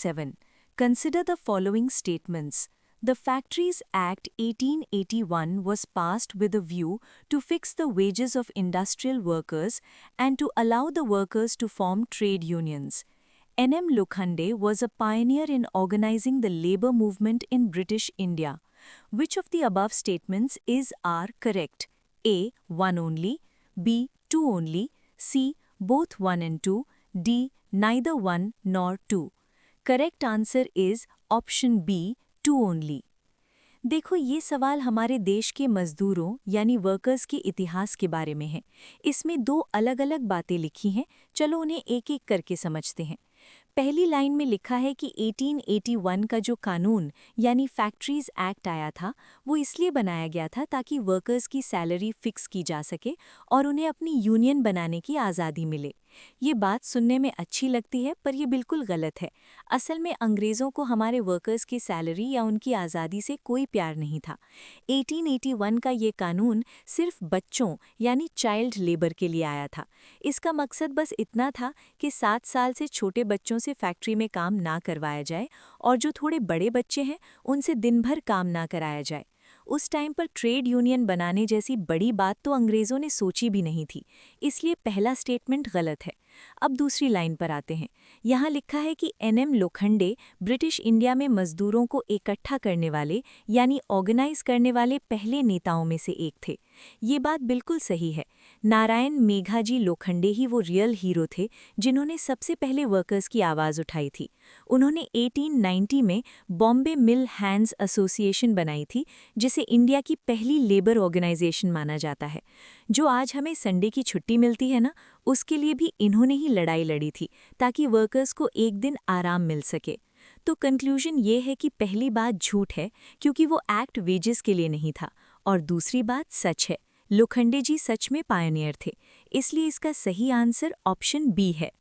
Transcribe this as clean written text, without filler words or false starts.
7. Consider the following statements. The Factories Act 1881 was passed with a view to fix the wages of industrial workers and to allow the workers to form trade unions. N.M. Lokhande was a pioneer in organizing the labor movement in British India. Which of the above statements are correct? A. 1 only, B. 2 only, C. Both 1 and 2, D. Neither 1 nor 2. Correct answer is option B, 2 only. देखो ये सवाल हमारे देश के मजदूरों यानी workers के इतिहास के बारे में है। इसमें दो अलग-अलग बातें लिखी हैं, चलो उन्हें एक-एक करके समझते हैं। पहली लाइन में लिखा है कि 1881 का जो कानून यानी फैक्ट्रीज एक्ट आया था वो इसलिए बनाया गया था ताकि वर्कर्स की सैलरी फिक्स की जा सके और उन्हें अपनी यूनियन बनाने की आज़ादी मिले। ये बात सुनने में अच्छी लगती है पर ये बिल्कुल गलत है। असल में अंग्रेज़ों को हमारे वर्कर्स की सैलरी या उनकी आज़ादी से कोई प्यार नहीं था। 1881 का ये कानून सिर्फ बच्चों यानी चाइल्ड लेबर के लिए आया था। इसका मकसद बस इतना था कि 7 साल से छोटे बच्चों से फैक्ट्री में काम ना करवाया जाए और जो थोड़े बड़े बच्चे हैं उनसे दिन भर काम ना कराया जाए। उस टाइम पर ट्रेड यूनियन बनाने जैसी बड़ी बात तो अंग्रेज़ों ने सोची भी नहीं थी, इसलिए पहला स्टेटमेंट गलत है। अब दूसरी लाइन पर आते हैं। यहाँ लिखा है कि एनएम लोखंडे ब्रिटिश इंडिया में मजदूरों को इकट्ठा करने वाले यानी ऑर्गेनाइज करने वाले पहले नेताओं में से एक थे। ये बात बिल्कुल सही है। नारायण मेघाजी लोखंडे ही वो रियल हीरो थे जिन्होंने सबसे पहले वर्कर्स की आवाज़ उठाई थी। उन्होंने 1890 में बॉम्बे मिल हैंड्स एसोसिएशन बनाई थी, जिसे इंडिया की पहली लेबर ऑर्गेनाइजेशन माना जाता है। जो आज हमें संडे की छुट्टी मिलती है ना, उसके लिए भी इन्होंने ही लड़ाई लड़ी थी ताकि वर्कर्स को एक दिन आराम मिल सके। तो कंक्लूजन ये है कि पहली बात झूठ है क्योंकि वो एक्ट वेजेस के लिए नहीं था, और दूसरी बात सच है, लोखंडे जी सच में पायनियर थे। इसलिए इसका सही आंसर ऑप्शन बी है।